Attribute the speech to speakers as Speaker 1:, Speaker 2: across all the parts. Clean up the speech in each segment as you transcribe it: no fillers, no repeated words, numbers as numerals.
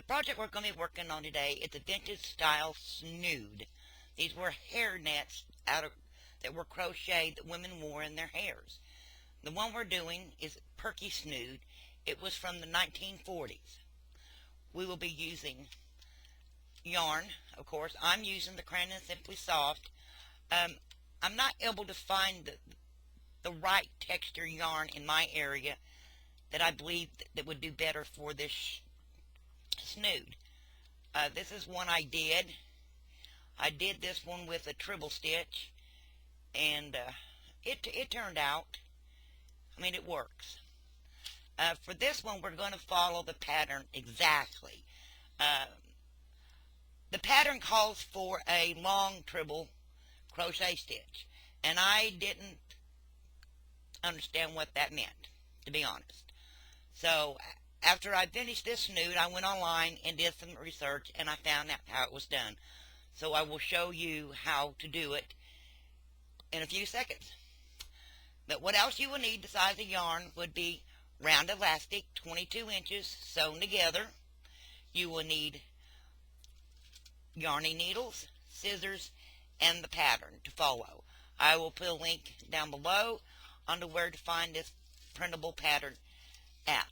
Speaker 1: project we're going to be working on today is a vintage style snood. These were hair nets that were crocheted that women wore in their hairs. The one we're doing is Perky Snood. It was from the 1940's. We will be using yarn, of course. I'm using the Crayon Simply Soft. I'm not able to find the right texture yarn in my area that I believe that would do better for this snood. This is one I did. I did this one with a treble stitch, and it turned out. I mean, it works. For this one, we're going to follow the pattern exactly. The pattern calls for a long treble crochet stitch, and I didn't understand what that meant, to be honest. So after I finished this snood, I went online and did some research, and I found out how it was done. So I will show you how to do it in a few seconds. But what else you will need, the size of yarn, would be round elastic, 22 inches, sewn together. You will need yarny needles, scissors, and the pattern to follow. I will put a link down below on where to find this printable pattern at.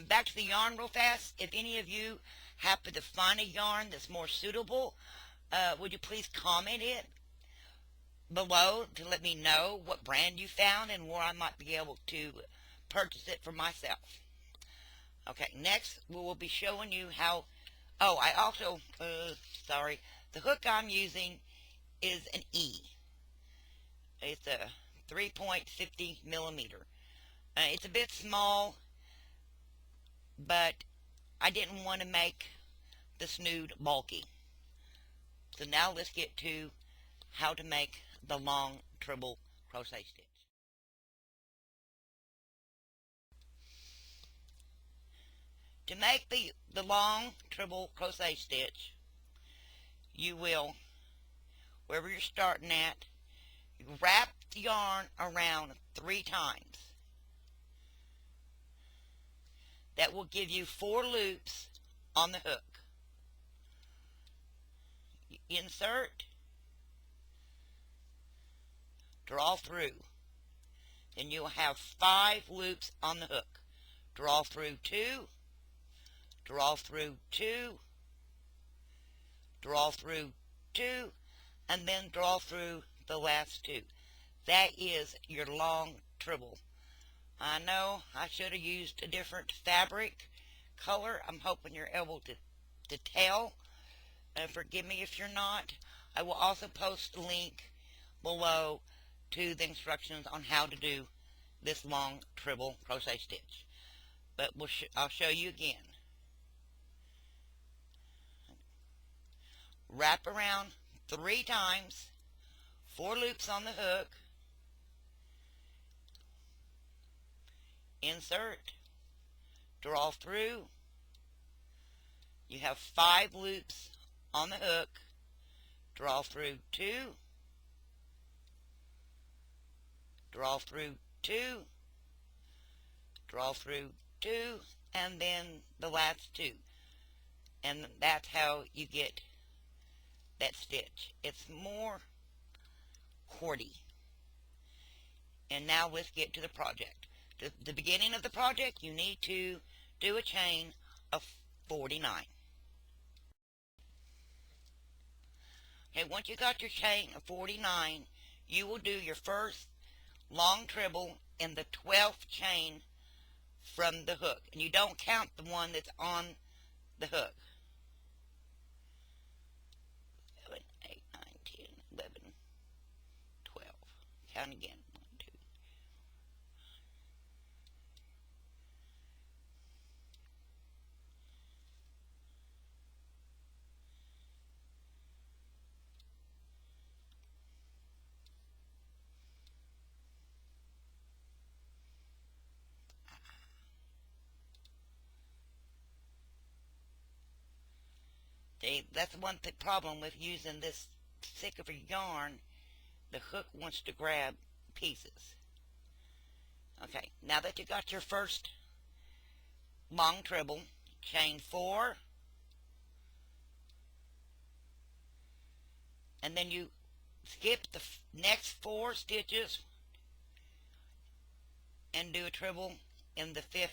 Speaker 1: Back to the yarn real fast. If any of you happen to find a yarn that's more suitable, would you please comment it below to let me know what brand you found and where I might be able to purchase it for myself. Okay, next we will be showing you how, I also, the hook I'm using is an E. It's a 3.50 millimeter. It's a bit small, but I didn't want to make the snood bulky. So now let's get to how to make the long treble crochet stitch. To make the long treble crochet stitch, you will, wherever you're starting at, you wrap the yarn around 3 times. That will give you 4 loops on the hook. You insert, draw through. Then you'll have 5 loops on the hook. Draw through 2, draw through 2, draw through 2, and then draw through the last 2. That is your long treble. I know I should have used a different fabric color. I'm hoping you're able to tell. Forgive me if you're not. I will also post a link below to the instructions on how to do this long treble crochet stitch. But I'll show you again. Wrap around 3 times, 4 loops on the hook, insert, draw through. You have 5 loops on the hook, draw through 2, draw through 2, draw through 2, and then the last 2. And that's how you get that stitch. It's more QWERTY. And now let's get to the project. The beginning of the project, you need to do a chain of 49. Okay, once you got your chain of 49, you will do your first long treble in the 12th chain from the hook. And you don't count the one that's on the hook. 7, 8, 9, 10, 11, 12. Count again. 1, 2. See, that's one problem with using this thick of a yarn. The hook wants to grab pieces. Okay, now that you got your first long treble chain 4, and then you skip the next 4 stitches and do a treble in the 5th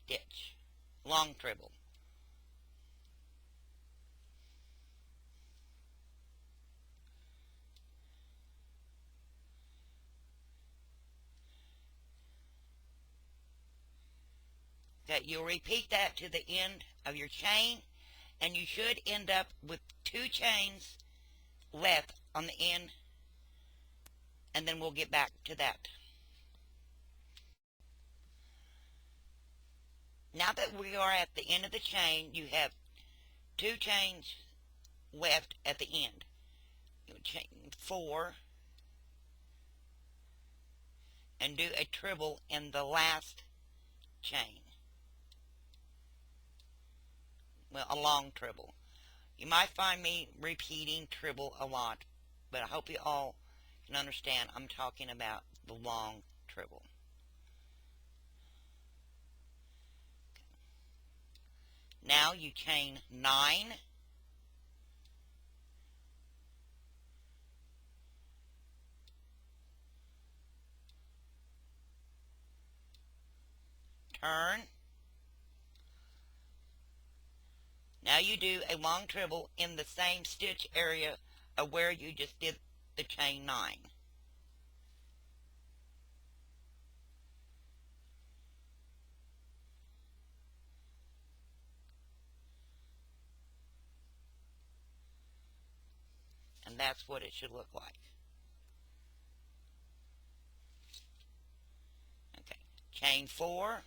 Speaker 1: stitch, long treble. Okay, you'll repeat that to the end of your chain, and you should end up with 2 chains left on the end, and then we'll get back to that. Now that we are at the end of the chain, you have 2 chains left at the end. You'll chain 4 and do a treble in the last chain. Well, a long treble. You might find me repeating treble a lot, but I hope you all can understand I'm talking about the long treble. Now you chain 9, turn. Now you do a long treble in the same stitch area of where you just did the chain 9. And that's what it should look like. Okay, chain 4,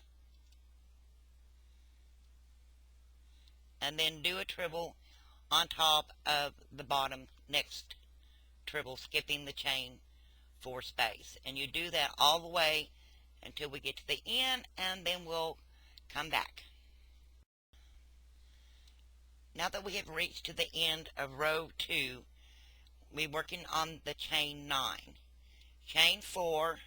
Speaker 1: and then do a treble on top of the bottom next treble, skipping the chain 4 space. And you do that all the way until we get to the end, and then we'll come back. Now that we have reached to the end of row 2, we're working on the chain 9. Chain 4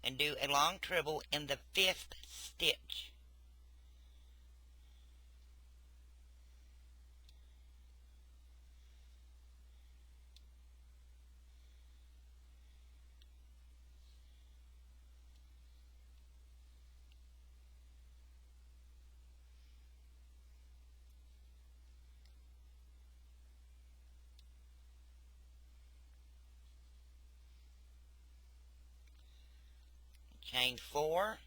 Speaker 1: and do a long treble in the 5th stitch. Chain 4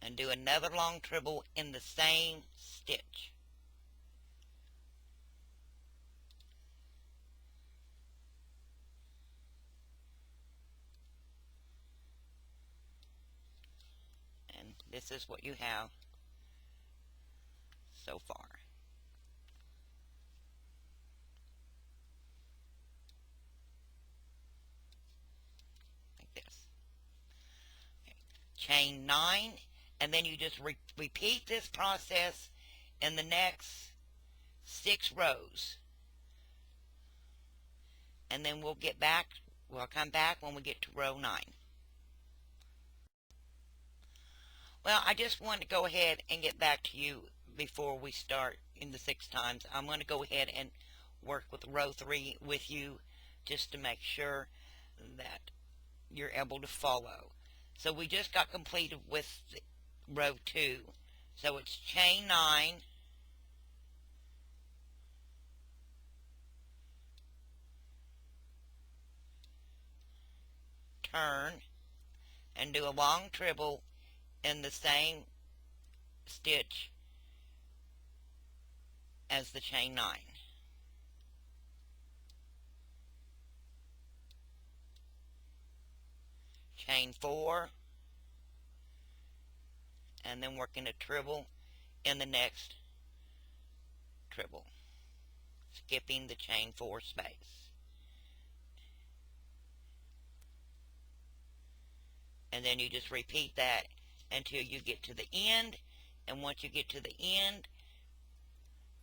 Speaker 1: and do another long treble in the same stitch. And this is what you have so far. Chain 9, and then you just repeat this process in the next 6 rows, and then we'll come back when we get to row 9. Well, I just want to go ahead and get back to you before we start in the 6 times. I'm going to go ahead and work with row 3 with you just to make sure that you're able to follow. So we just got completed with row 2. So it's chain 9, turn, and do a long treble in the same stitch as the chain 9. Chain 4, and then working a treble in the next treble, skipping the chain 4 space. And then you just repeat that until you get to the end, and once you get to the end,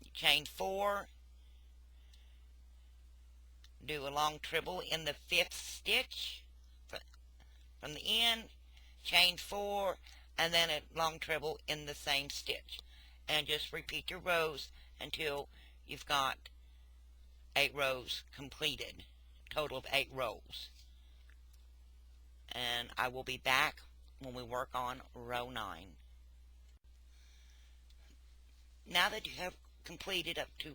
Speaker 1: you chain 4, do a long treble in the 5th stitch from the end, chain 4, and then a long treble in the same stitch, and just repeat your rows until you've got 8 rows completed, total of 8 rows. And I will be back when we work on row 9. Now that you have completed up to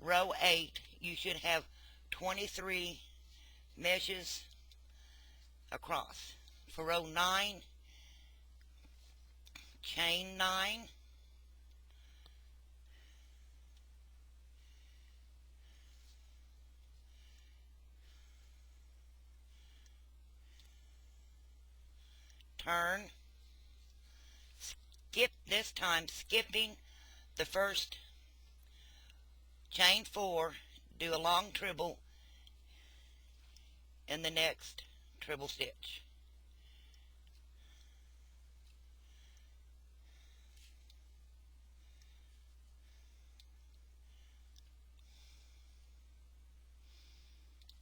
Speaker 1: row 8, you should have 23 meshes across. For row 9, chain 9, turn, skip, this time skipping the first chain 4, do a long treble in the next treble stitch.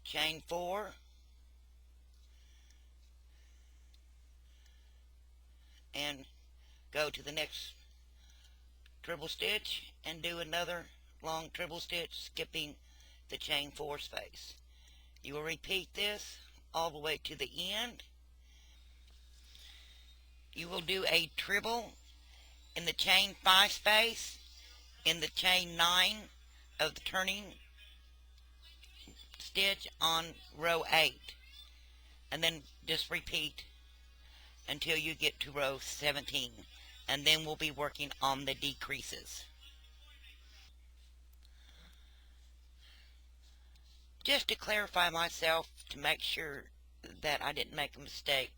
Speaker 1: Chain 4, and go to the next treble stitch and do another long treble stitch, skipping the chain 4 space. You will repeat this all the way to the end. You will do a treble in the chain 5 space in the chain 9 of the turning stitch on row 8, and then just repeat until you get to row 17, and then we'll be working on the decreases. Just to clarify myself, to make sure that I didn't make a mistake,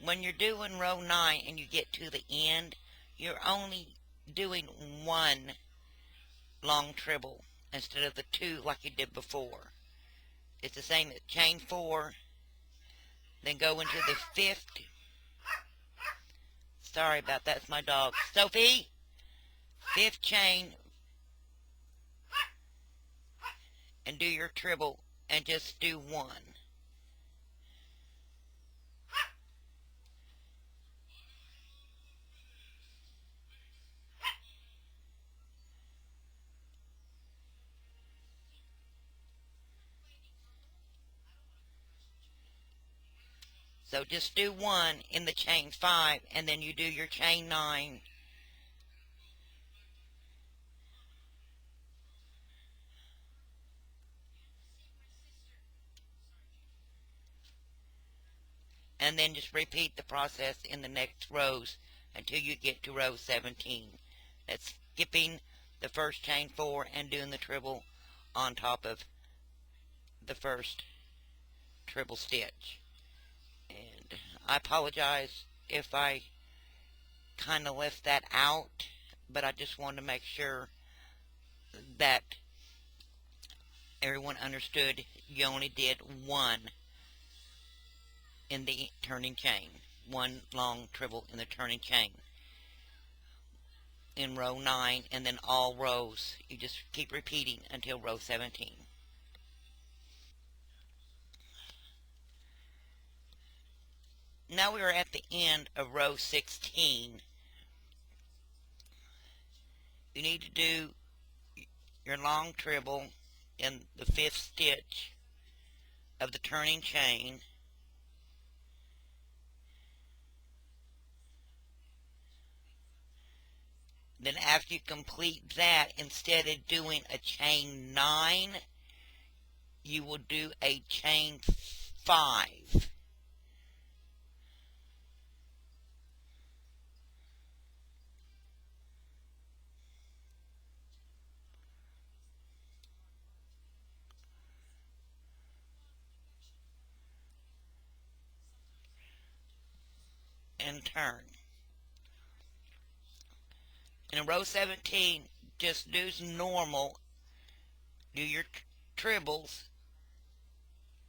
Speaker 1: when you're doing row 9 and you get to the end, you're only doing 1 long treble instead of the 2 like you did before. It's the same as chain 4, then go into the 5th. Sorry about that, it's my dog. Sophie! 5th chain, and do your treble, and just do 1. So just do 1 in the chain 5, and then you do your chain 9. And then just repeat the process in the next rows until you get to row 17. That's skipping the first chain 4 and doing the treble on top of the first treble stitch. And I apologize if I kind of left that out, but I just wanted to make sure that everyone understood you only did 1 in the turning chain, 1 long treble in the turning chain in row 9, and then all rows you just keep repeating until row 17. Now we are at the end of row 16. You need to do your long treble in the 5th stitch of the turning chain, then after you complete that, instead of doing a chain 9, you will do a chain 5. And turn. In row 17, just do normal. Do your trebles,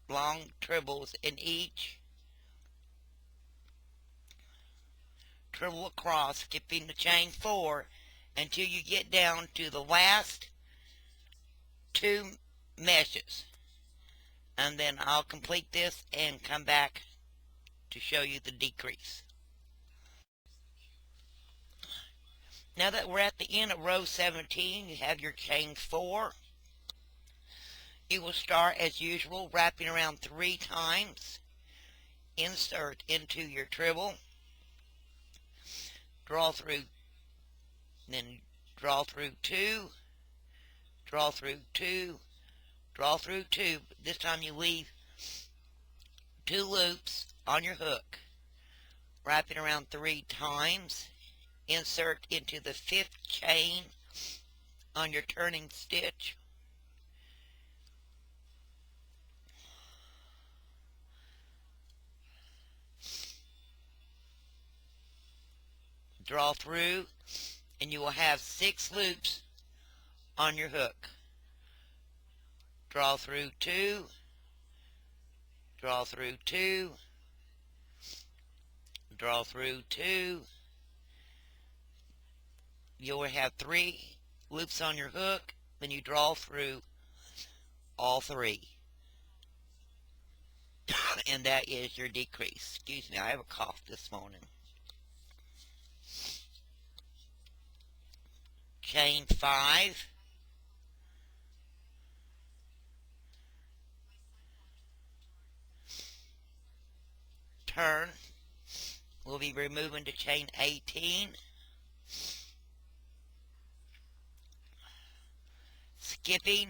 Speaker 1: long trebles in each treble across, skipping the chain 4 until you get down to the last 2 meshes. And then I'll complete this and come back to show you the decrease. Now that we're at the end of row 17, you have your chain 4. You will start as usual, wrapping around 3 times. Insert into your treble. Draw through, then draw through 2, draw through 2, draw through 2. This time you leave 2 loops on your hook. Wrapping around 3 times. Insert into the 5th chain on your turning stitch. Draw through, and you will have 6 loops on your hook. Draw through 2, draw through 2, draw through 2. You will have 3 loops on your hook, then you draw through all 3. And that is your decrease. Excuse me, I have a cough this morning. Chain 5. Turn. We'll be removing to chain 18. Skipping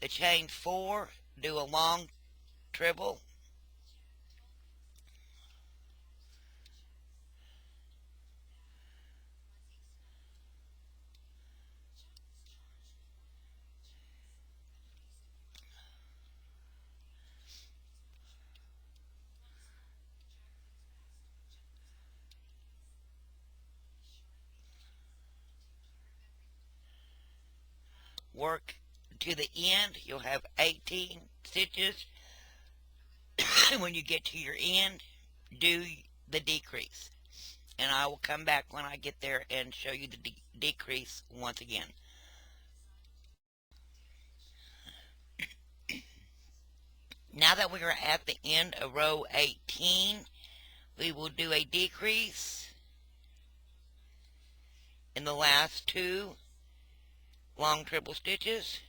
Speaker 1: the chain 4, do a long treble. Work to the end. You'll have 18 stitches. When you get to your end, do the decrease. And I will come back when I get there and show you the decrease once again. Now that we are at the end of row 18, we will do a decrease in the last 2 long treble stitches.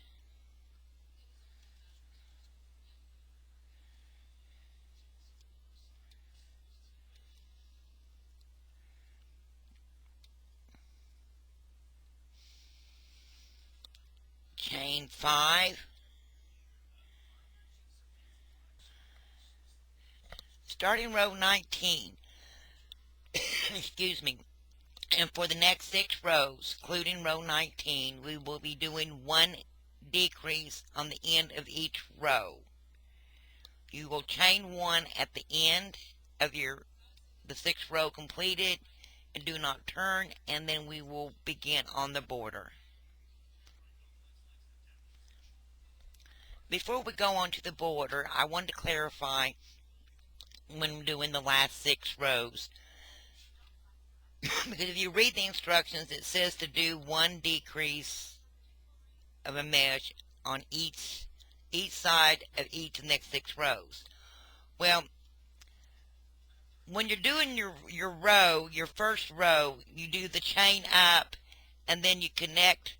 Speaker 1: Chain 5. Starting row 19. Excuse me. And for the next 6 rows, including row 19, we will be doing 1 decrease on the end of each row. You will chain 1 at the end of the 6th row completed, and do not turn, and then we will begin on the border. Before we go on to the border, I want to clarify when doing the last 6 rows. Because if you read the instructions, it says to do 1 decrease of a mesh on each side of each of the next 6 rows. Well, when you're doing your first row, you do the chain up, and then you connect,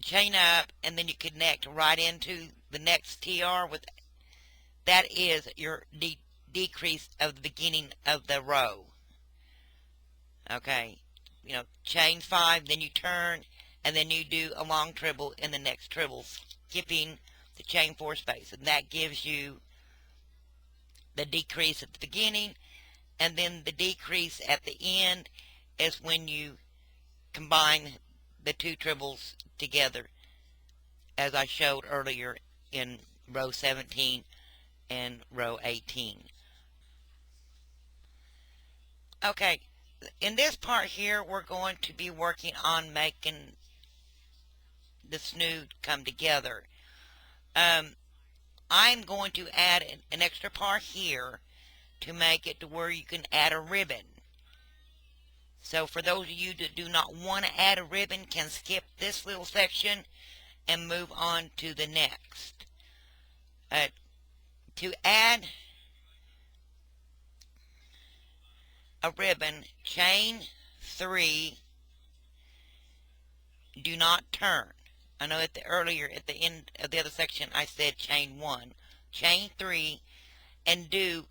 Speaker 1: chain up, and then you connect right into the next TR. That is your decrease of the beginning of the row. Okay, chain 5, then you turn, and then you do a long treble in the next treble, skipping the chain 4 space, and that gives you the decrease at the beginning. And then the decrease at the end is when you combine the 2 trebles together, as I showed earlier in row 17 and row 18. Okay, in this part here, we're going to be working on making the snood come together. I'm going to add an extra part here to make it to where you can add a ribbon. So for those of you that do not want to add a ribbon, can skip this little section and move on to the next. To add a ribbon, chain 3 do not turn. I know at the end of the other section I said chain 1, chain 3, and do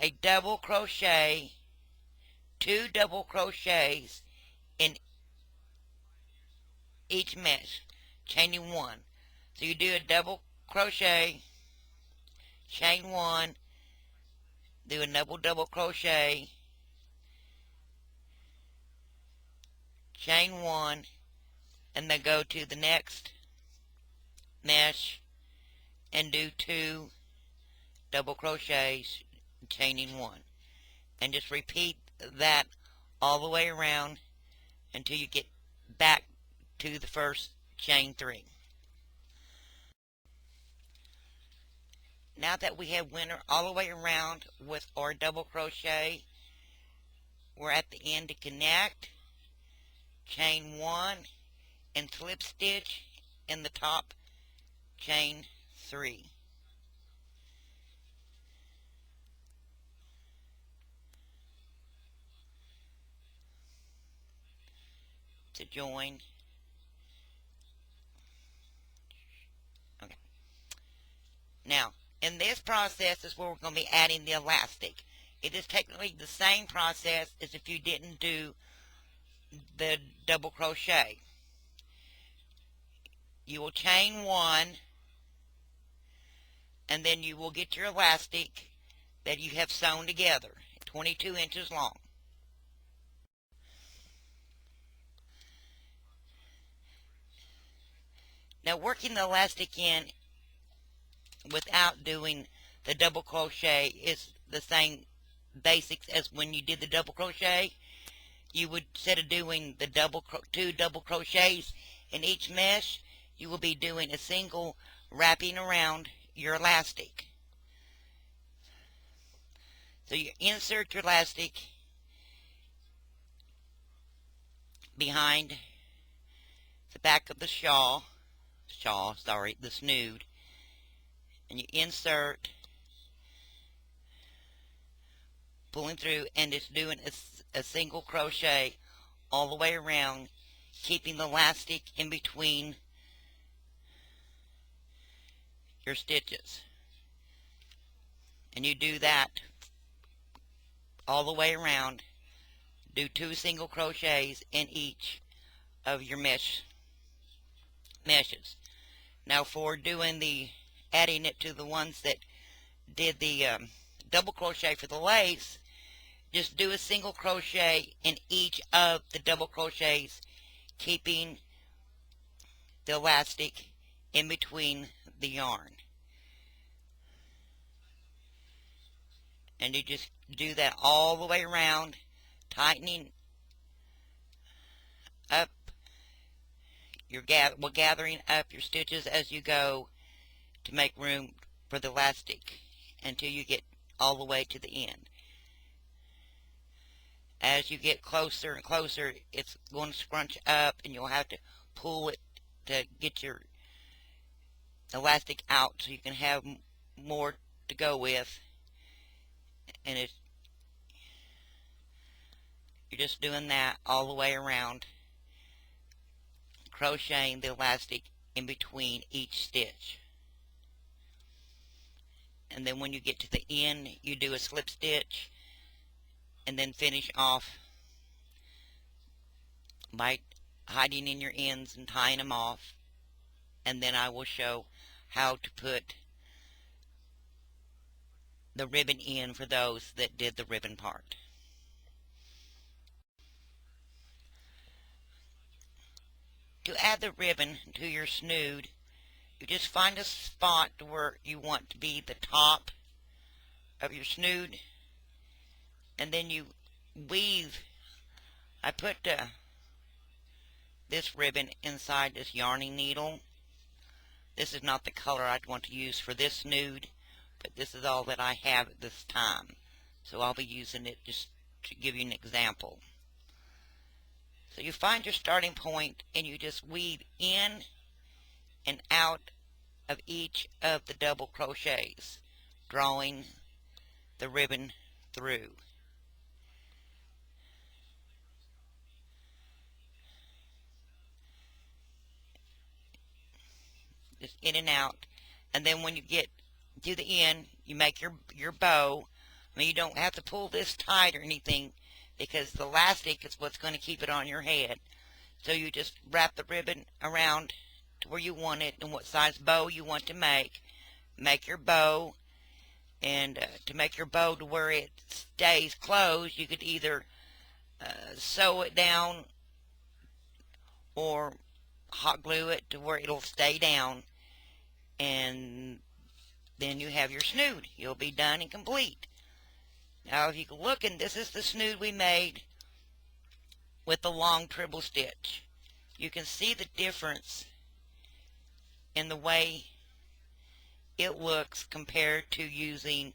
Speaker 1: a double crochet, 2 double crochets in each mesh, chaining 1. So you do a double crochet, chain 1, do a double crochet, chain 1, and then go to the next mesh and do 2 double crochets, chaining 1, and just repeat that all the way around until you get back to the first chain 3. Now that we have went all the way around with our double crochet, we're at the end to connect, chain 1, and slip stitch in the top, chain 3. To join. Okay. Now, in this process is where we're going to be adding the elastic. It is technically the same process as if you didn't do the double crochet. You will chain 1, and then you will get your elastic that you have sewn together, 22 inches long. Now, working the elastic in without doing the double crochet is the same basics as when you did the double crochet. You would, instead of doing the 2 double crochets in each mesh, you will be doing a single wrapping around your elastic. So you insert your elastic behind the back of the the snood, and you insert, pulling through, and it's doing a single crochet all the way around, keeping the elastic in between your stitches. And you do that all the way around. Do 2 single crochets in each of your meshes. Now, for doing adding it to the ones that did the double crochet for the lace, just do a single crochet in each of the double crochets, keeping the elastic in between the yarn. And you just do that all the way around, tightening up gathering up your stitches as you go to make room for the elastic until you get all the way to the end. As you get closer and closer, it's going to scrunch up, and you'll have to pull it to get your elastic out so you can have more to go with. And you're just doing that all the way around, crocheting the elastic in between each stitch. And then when you get to the end, you do a slip stitch and then finish off by hiding in your ends and tying them off. And then I will show how to put the ribbon in for those that did the ribbon part. To add the ribbon to your snood, you just find a spot where you want to be the top of your snood, and then you weave. I put this ribbon inside this yarning needle. This is not the color I'd want to use for this snood, but this is all that I have at this time. So I'll be using it just to give you an example. So you find your starting point, and you just weave in and out of each of the double crochets, drawing the ribbon through. just in and out. And then when you get to the end, you make your bow. I mean, you don't have to pull this tight or anything, because the elastic is what's going to keep it on your head. So you just wrap the ribbon around to where you want it and what size bow you want to make. Make your bow, and to make your bow to where it stays closed, you could either sew it down or hot glue it to where it'll stay down, and then you have your snood. You'll be done and complete. Now if you can look, and this is the snood we made with the long treble stitch. You can see the difference in the way it looks compared to using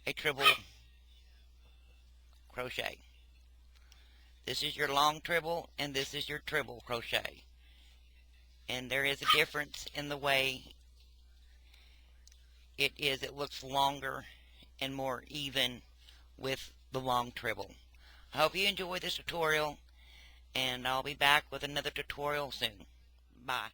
Speaker 1: a treble crochet. This is your long treble and this is your treble crochet, and there is a difference in the way it looks longer and more even with the long treble. I hope you enjoy this tutorial, and I'll be back with another tutorial soon. Bye.